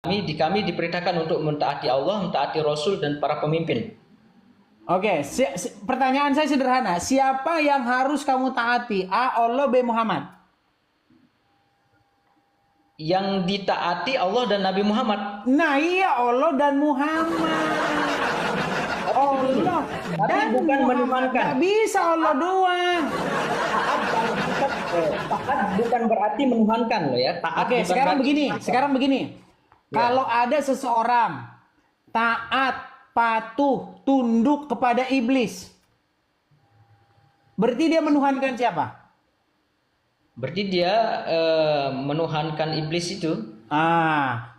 Kami diperintahkan untuk mentaati Allah, mentaati Rasul dan para pemimpin. Oke, pertanyaan saya sederhana. Siapa yang harus kamu taati? A. Allah, B. Muhammad. Yang ditaati Allah dan Nabi Muhammad. Nah iya, Allah dan Muhammad. Allah dan bukan Muhammad. menuhankan. Gak bisa Allah doang. Taat bukan berarti menuhankan loh ya. Taat Oke, bukan sekarang berarti- begini. Ya. Kalau ada seseorang taat, patuh, tunduk kepada iblis, berarti dia menuhankan siapa? Berarti dia menuhankan iblis itu.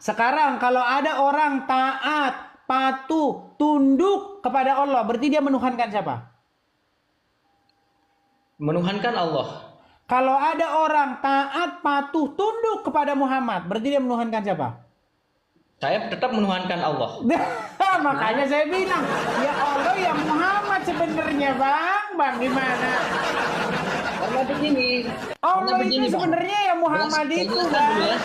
Sekarang kalau ada orang taat, patuh, tunduk kepada Allah, berarti dia menuhankan siapa? Menuhankan Allah. Kalau ada orang taat, patuh, tunduk kepada Muhammad, berarti dia menuhankan siapa? Saya tetap menuhankan Allah. Makanya saya bilang, ya Allah ya Muhammad sebenarnya bang gimana? Karena begini. Allah itu sebenarnya ya Muhammad itu bang.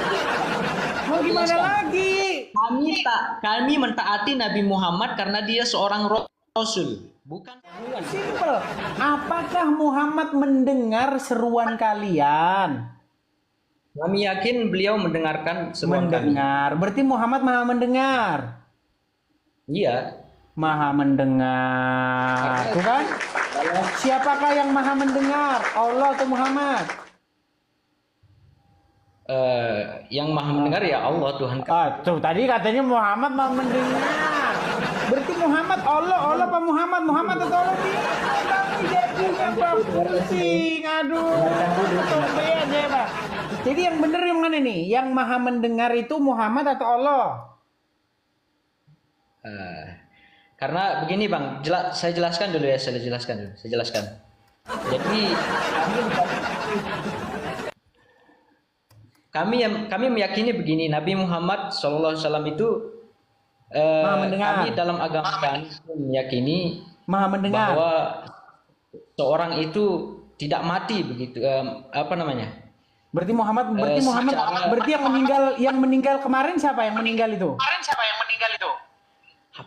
Mau gimana lagi? Kami mentaati Nabi Muhammad karena dia seorang Rasul, bukan. Simple. Apakah Muhammad mendengar seruan kalian? Kami yakin beliau mendengarkan seruan kami. Mendengar. Berarti Muhammad maha mendengar. Iya. Maha mendengar. Tuh kan? Siapakah yang maha mendengar? Allah atau Muhammad? Yang maha mendengar ya Allah Tuhan. Tuh tadi katanya Muhammad maha mendengar. Berarti Muhammad Allah apa Muhammad? Muhammad atau Allah? Tapi jadinya Bang pusing. Aduh. Coba aja Bang. Jadi yang benar yang mana nih? Yang maha mendengar itu Muhammad atau Allah? Karena begini Bang, saya jelaskan dulu ya, saya jelaskan. Jadi kami meyakini begini, Nabi Muhammad SAW itu kami dalam agama kami meyakini maha mendengar bahwa seorang itu tidak mati begitu, apa namanya? Berarti Muhammad berarti yang meninggal kemarin siapa yang meninggal itu?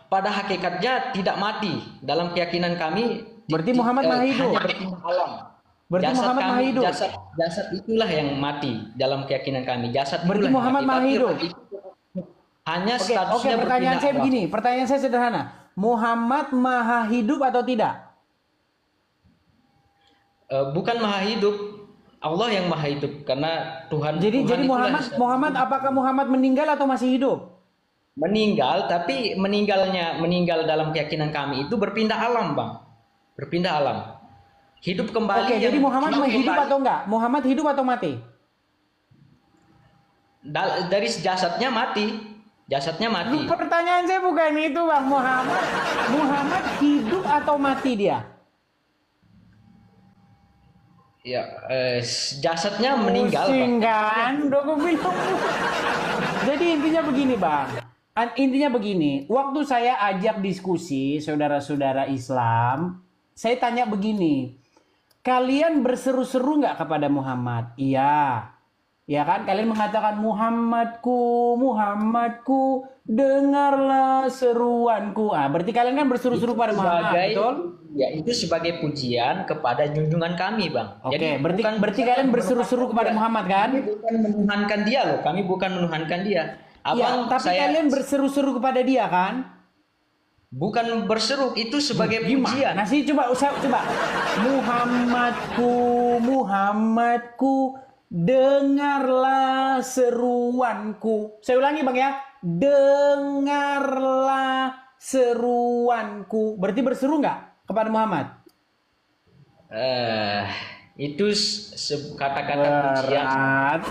Pada hakikatnya tidak mati dalam keyakinan kami. Berarti Muhammad maha hidup. Hanya berpindah alam. Berarti Muhammad maha hidup. Jasad itulah yang mati dalam keyakinan kami. Jasad berarti itulah Muhammad yang mati. maha hidup. Hanya statusnya pertanyaan saya alam. begini, pertanyaan saya sederhana. Muhammad maha hidup atau tidak? Bukan maha hidup. Allah yang maha hidup karena Tuhan. Jadi Muhammad apakah Muhammad meninggal atau masih hidup? Meninggal, tapi meninggal dalam keyakinan kami itu berpindah alam, Bang. Berpindah alam. Hidup kembali. Oke, jadi Muhammad hidup atau enggak? Muhammad hidup atau mati? Dari jasadnya mati. Jasadnya mati. Pertanyaan saya bukan itu, Bang. Muhammad hidup atau mati dia? Ya, jasadnya meninggal. Kan? Jadi intinya begini, Bang. Intinya begini, waktu saya ajak diskusi saudara-saudara Islam, saya tanya begini, kalian berseru-seru nggak kepada Muhammad? Iya. Ya kan, kalian mengatakan Muhammadku, dengarlah seruanku. Berarti kalian kan berseru-seru pada Muhammad, betul? Ya, itu sebagai pujian kepada junjungan kami, Bang. Oke, berarti kalian berseru-seru kepada Muhammad kan? Kami bukan menuhankan dia loh, kami bukan menuhankan dia. Iya, tapi kalian berseru-seru kepada dia kan? Bukan berseru, itu sebagai pujian. Nah, coba. Muhammadku, dengarlah seruanku. Saya ulangi, Bang ya. Dengarlah seruanku. Berarti berseru nggak kepada Muhammad? Itu kata-kata pujian.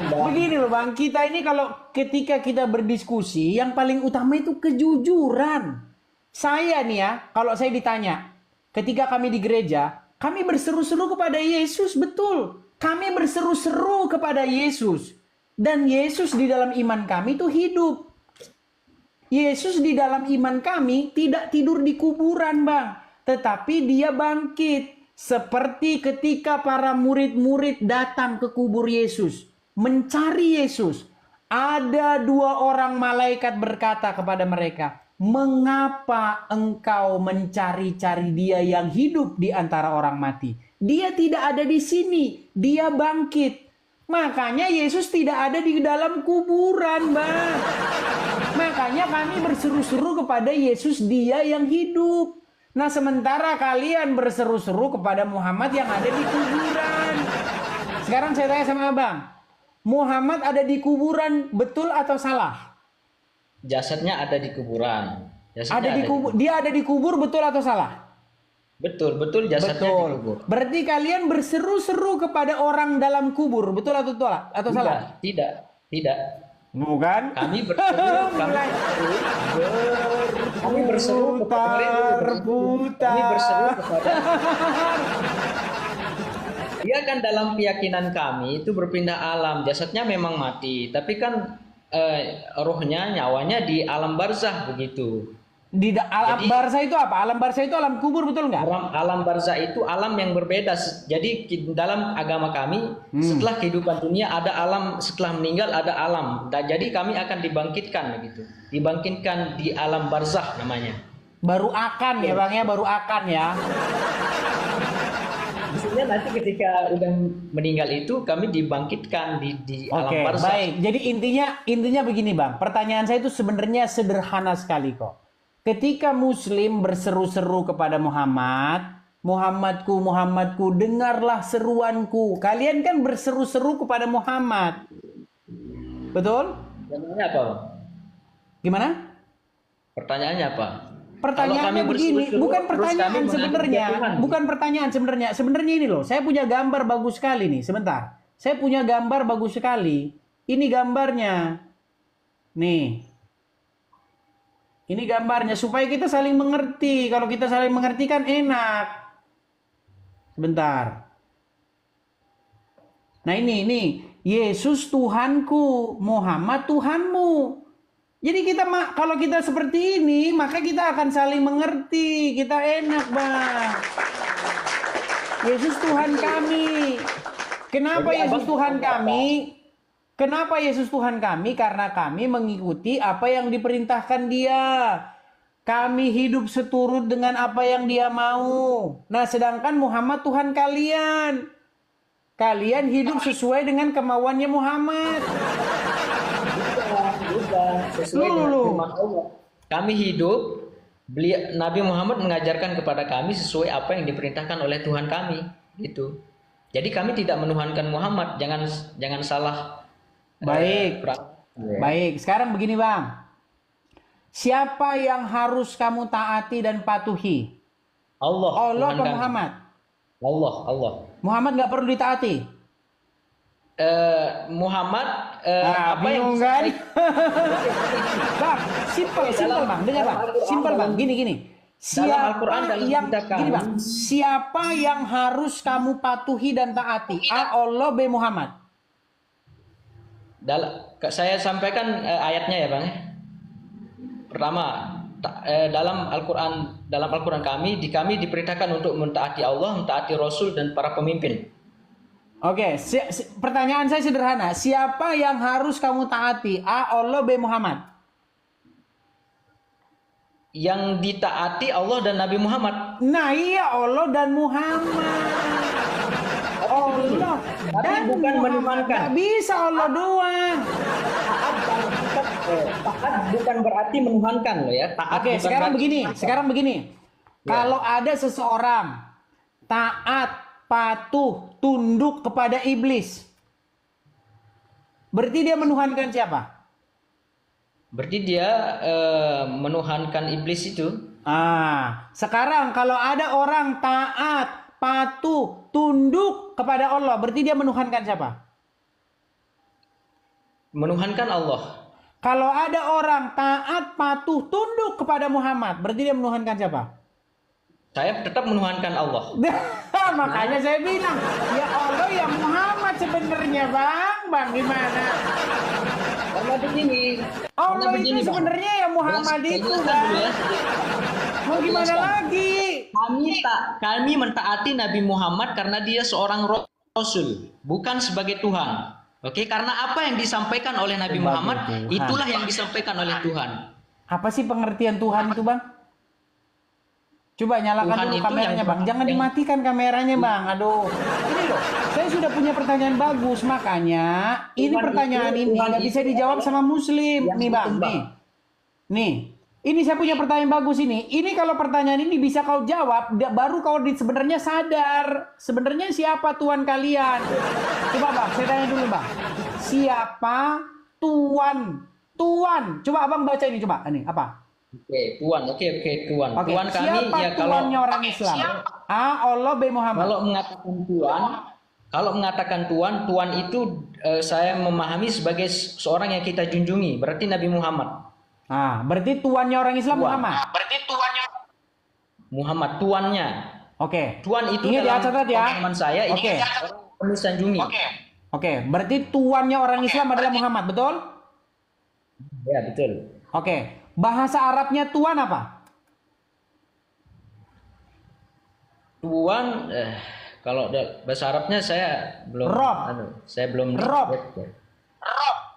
Begini loh Bang, kita ini ketika kita berdiskusi, yang paling utama itu kejujuran. Saya nih ya, kalau saya ditanya, ketika kami di gereja, kami berseru-seru kepada Yesus, betul. Kami berseru-seru kepada Yesus. Dan Yesus di dalam iman kami itu hidup. Yesus di dalam iman kami tidak tidur di kuburan, Bang. Tetapi dia bangkit. Seperti ketika para murid-murid datang ke kubur Yesus. Mencari Yesus. Ada 2 orang malaikat berkata kepada mereka, mengapa engkau mencari-cari dia yang hidup di antara orang mati? Dia tidak ada di sini, dia bangkit. Makanya Yesus tidak ada di dalam kuburan, Bang. Makanya kami berseru-seru kepada Yesus, dia yang hidup. Nah, sementara kalian berseru-seru kepada Muhammad yang ada di kuburan. Sekarang saya tanya sama Abang, Muhammad ada di kuburan, betul atau salah? Jasadnya ada di kuburan. Dia ada di kubur, betul atau salah? Betul, betul, jasadnya Betul. di kubur. Berarti kalian berseru-seru kepada orang dalam kubur, betul atau salah? Tidak. Bukan? Kami berseru, kami berseru kepada dia kan dalam keyakinan kami itu berpindah alam, jasadnya memang mati, tapi kan rohnya, nyawanya di alam barzah begitu. Alam barzah itu apa? Alam barzah itu alam kubur, betul nggak? Alam barzah itu alam yang berbeda. Jadi dalam agama kami setelah kehidupan dunia ada alam, setelah meninggal ada alam. Jadi kami akan dibangkitkan begitu. Dibangkitkan di alam barzah namanya. Baru akan ya Bang ya, baru akan ya. Maksudnya nanti ketika udah meninggal itu kami dibangkitkan di alam Oke, barzah. baik. Jadi intinya begini Bang. Pertanyaan saya itu sebenarnya sederhana sekali kok. Ketika Muslim berseru-seru kepada Muhammad, Muhammadku, dengarlah seruanku. Kalian kan berseru-seru kepada Muhammad. Betul? Pertanyaannya apa? Gimana? Pertanyaannya apa? Pertanyaannya begini, bukan pertanyaan sebenarnya. Bukan pertanyaan sebenarnya. Sebenarnya ini loh, saya punya gambar bagus sekali nih. Sebentar. Saya punya gambar bagus sekali. Ini gambarnya. Nih. Ini gambarnya supaya kita saling mengerti. Kalau kita saling mengerti kan enak. Sebentar. Nah ini Yesus Tuhanku, Muhammad Tuhanmu. Jadi kalau kita seperti ini, maka kita akan saling mengerti. Kita enak, Bang. Yesus Tuhan kami. Kenapa Yesus Tuhan kami? Kenapa Yesus Tuhan kami? Karena kami mengikuti apa yang diperintahkan Dia. Kami hidup seturut dengan apa yang Dia mau. Nah, sedangkan Muhammad Tuhan kalian. Kalian hidup sesuai dengan kemauannya Muhammad. Sesuai dengan firman Allah. Kami hidup, Nabi Muhammad mengajarkan kepada kami sesuai apa yang diperintahkan oleh Tuhan kami, gitu. Jadi kami tidak menuhankan Muhammad, jangan salah. Baik. Baik, sekarang begini Bang. Siapa yang harus kamu taati dan patuhi? Allah Tuhan atau kami. Muhammad? Allah. Muhammad nggak perlu ditaati. Muhammad Apa yang kan? Bang, simple Bang, dengar Bang. Simple Bang, gini. Dalam Al-Quran, dalam kitab kami. Gini Bang, siapa yang harus kamu patuhi dan taati? A, Allah, B, Muhammad. Saya sampaikan ayatnya ya Bang. Pertama, dalam Al-Quran kami diperintahkan untuk mentaati Allah, mentaati Rasul dan para pemimpin. Oke, pertanyaan saya sederhana. Siapa yang harus kamu taati? A, Allah, B, Muhammad. Yang ditaati Allah dan Nabi Muhammad. Nah iya, Allah dan Muhammad. Allah dan bukan Muhammad. menuhankan. Gak bisa Allah doang. Taat bukan berarti menuhankan loh ya. Oke, sekarang begini. Ya. Kalau ada seseorang taat, patuh, tunduk kepada iblis, berarti dia menuhankan siapa? Berarti dia menuhankan iblis itu. Sekarang kalau ada orang taat, patuh, tunduk kepada Allah, berarti dia menuhankan siapa? Menuhankan Allah. Kalau ada orang taat, patuh, tunduk kepada Muhammad, berarti dia menuhankan siapa? Saya tetap menuhankan Allah. Makanya saya bilang, ya Allah ya Muhammad sebenarnya Bang gimana? Karena begini. Allah itu sebenarnya ya Muhammad itu Bang. Mau gimana lagi? Kami mentaati Nabi Muhammad karena dia seorang Rasul, bukan sebagai Tuhan. Oke, karena apa yang disampaikan oleh Nabi Muhammad, Tuhan. itulah yang disampaikan oleh Tuhan. Apa sih pengertian Tuhan itu, Bang? Coba nyalakan Tuhan dulu itu kameranya, yang- Bang. Jangan yang- dimatikan kameranya, Bang. Aduh. Ini loh, saya sudah punya pertanyaan bagus, makanya ini Tuhan pertanyaan itu- ini Tuhan nggak itu bisa dijawab sama Muslim, yang nih, Bang. berkembang. Nih. Ini saya punya pertanyaan bagus ini. Ini kalau pertanyaan ini bisa kau jawab, baru kau sebenarnya sadar. Sebenarnya siapa Tuhan kalian? Coba, Bang, saya tanya dulu, Bang. Siapa Tuhan? Tuhan. Coba Abang baca ini, coba. Ini apa? Oke, Tuhan. Oke, Tuhan. Oke, Tuhan kami siapa ya kalau Tuhannya orang Islam? A. Allah, B. Muhammad. kalau mengatakan Tuhan, Tuhan itu saya memahami sebagai seorang yang kita junjungi, berarti Nabi Muhammad. Berarti Tuhannya orang Islam Tuhan. Muhammad. Muhammad tuannya. Oke. Tuhan itu Ingat ya, dalam catat ya. pemahaman saya ini Oke. orang yang disanjungi. Oke, berarti Tuhannya orang Islam adalah Muhammad, betul? Ya, betul. Oke. Bahasa Arabnya Tuhan apa? Tuhan kalau bahasa Arabnya saya belum Rob. saya belum Rob.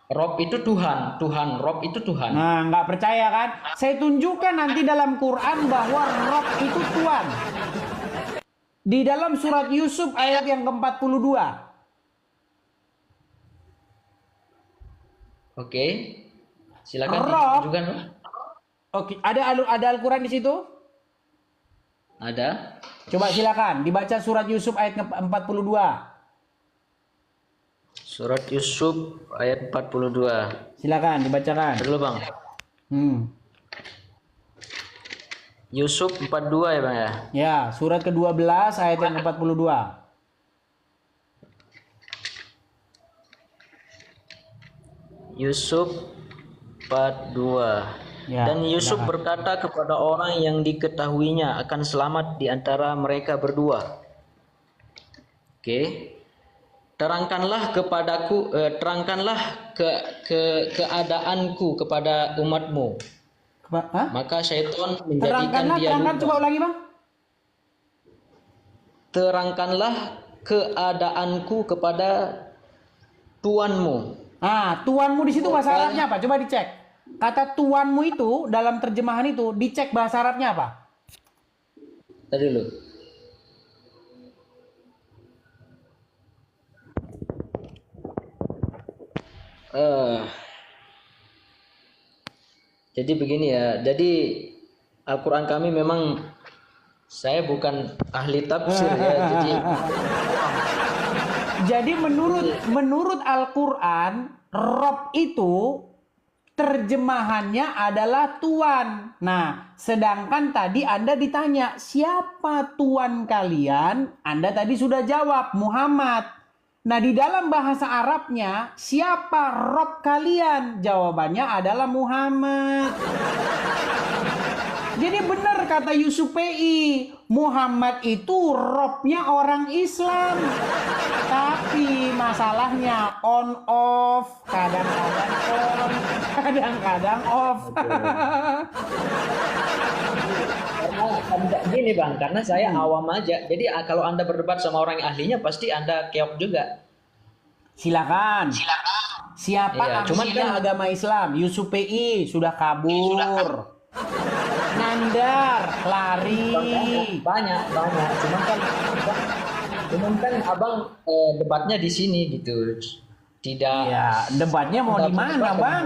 Rob itu Tuhan, Rob itu Tuhan. Nah, nggak percaya kan? Saya tunjukkan nanti dalam Quran bahwa Rob itu Tuhan. Di dalam surat Yusuf ayat yang ke-42. Oke. Silakan Rob. tunjukkan. Oke, ada Al-Quran di situ? Ada. Coba silakan dibaca surat Yusuf ayat ke-42. Surat Yusuf ayat 42. Silakan dibacakan. Dulu, Bang. Yusuf 42 ya, Bang ya. Ya, surat ke-12 ayat yang ke-42. Yusuf 42. Ya, Dan Yusuf silakan. berkata kepada orang yang diketahuinya akan selamat di antara mereka berdua. Oke. Terangkanlah kepadaku, terangkanlah keadaanku kepada umatmu. Hah? Maka syaitan menjadikan Terangkanlah, dia terangkan, lupa. coba ulangi, Bang. Terangkanlah keadaanku kepada tuanmu. Tuanmu di situ bahasa Arabnya apa? Coba dicek. Kata tuanmu itu dalam terjemahan itu dicek bahasa Arabnya apa? Tadi dulu. Jadi begini ya. Jadi Al-Quran kami memang saya bukan ahli tafsir ya. Jadi menurut Al-Quran, Rob itu terjemahannya adalah Tuan. Nah, sedangkan tadi Anda ditanya, siapa Tuan kalian? Anda tadi sudah jawab, Muhammad. Nah, di dalam bahasa Arabnya, siapa Rob kalian? Jawabannya adalah Muhammad. Jadi benar kata Yusuf PI, Muhammad itu Robnya orang Islam. Tapi masalahnya on off, kadang-kadang on, kadang-kadang off. Karena gini Bang, karena saya awam aja. Jadi kalau Anda berdebat sama orang yang ahlinya pasti Anda keok juga. Silakan. Siapa Iya, cuman ahlinya kan- agama Islam? Yusuf PI sudah kabur. Nandar, lari. Banyak. Cuman kan abang debatnya di sini gitu. Tidak Ya, debatnya mau di mana, Bang?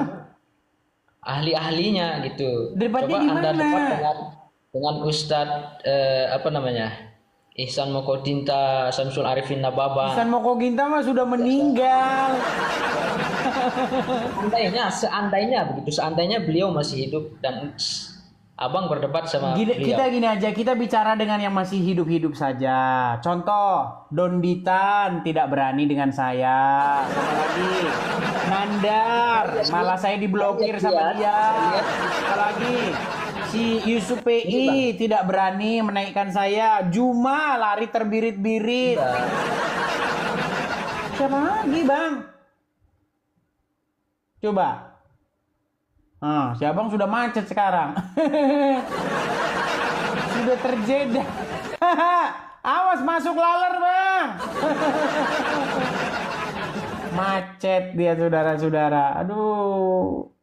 ahli-ahlinya gitu. Debatnya Coba di Anda mana? debat dengan Ustadz apa namanya? Ihsan Mokodinta Samsul Arifin Nababa. Hasan Moko Ginta mah sudah meninggal. Seandainya beliau masih hidup dan abang berdebat sama beliau. Kita gini aja, kita bicara dengan yang masih hidup-hidup saja. Contoh, Donditan tidak berani dengan saya. Sama lagi, Nandar, malah saya diblokir sama dia. Apalagi si Yusuf PI tidak berani menaikkan saya. Juma lari terbirit-birit. Siapa lagi, Bang? Coba. Si abang sudah macet sekarang. Sudah terjeda. Awas masuk laler, Bang. Macet dia saudara-saudara. Aduh.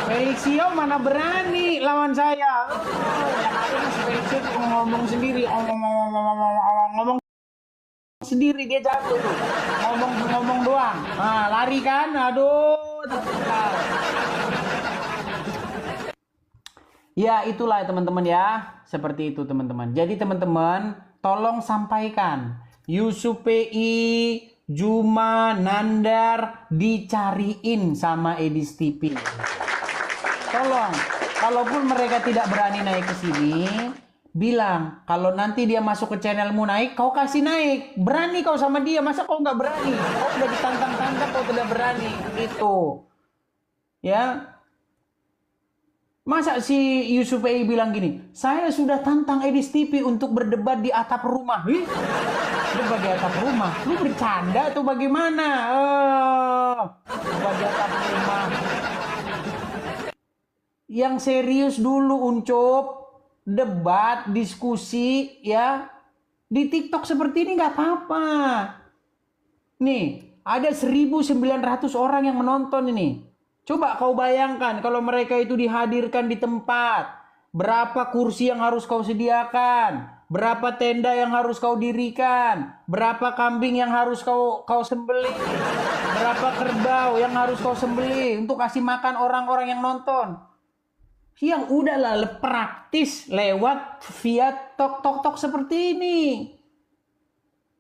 Felixio mana berani lawan saya. Yang ada mas Felixio ngomong sendiri. Ngomong sendiri dia jago tuh. Ngomong doang. Nah, lari kan. Aduh. Ya, itulah teman-teman ya. Seperti itu teman-teman. Jadi teman-teman, tolong sampaikan. Yusuf PI, Juma, Nandar dicariin sama Edis TV. Tolong, kalaupun mereka tidak berani naik ke sini, bilang kalau nanti dia masuk ke channelmu naik, kau kasih naik. Berani kau sama dia, masa kau nggak berani? Kau udah ditantang-tantang, kau tidak berani. Itu, ya. Masa si Yusuf PI bilang gini, saya sudah tantang Edis TV untuk berdebat di atap rumah. Debat di atap rumah? Lu bercanda atau bagaimana? Debat di atap rumah. Yang serius dulu Uncup. Debat, diskusi ya. Di TikTok seperti ini nggak apa-apa. Nih, ada 1.900 orang yang menonton ini. Coba kau bayangkan kalau mereka itu dihadirkan di tempat. Berapa kursi yang harus kau sediakan? Berapa tenda yang harus kau dirikan? Berapa kambing yang harus kau sembelih? Berapa kerbau yang harus kau sembelih untuk kasih makan orang-orang yang nonton? Yang udahlah praktis lewat via tok seperti ini.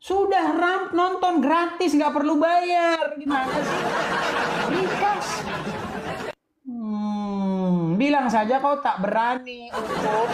Sudah nonton gratis, nggak perlu bayar. Gimana sih? Ringkas. Bilang saja kau tak berani untuk.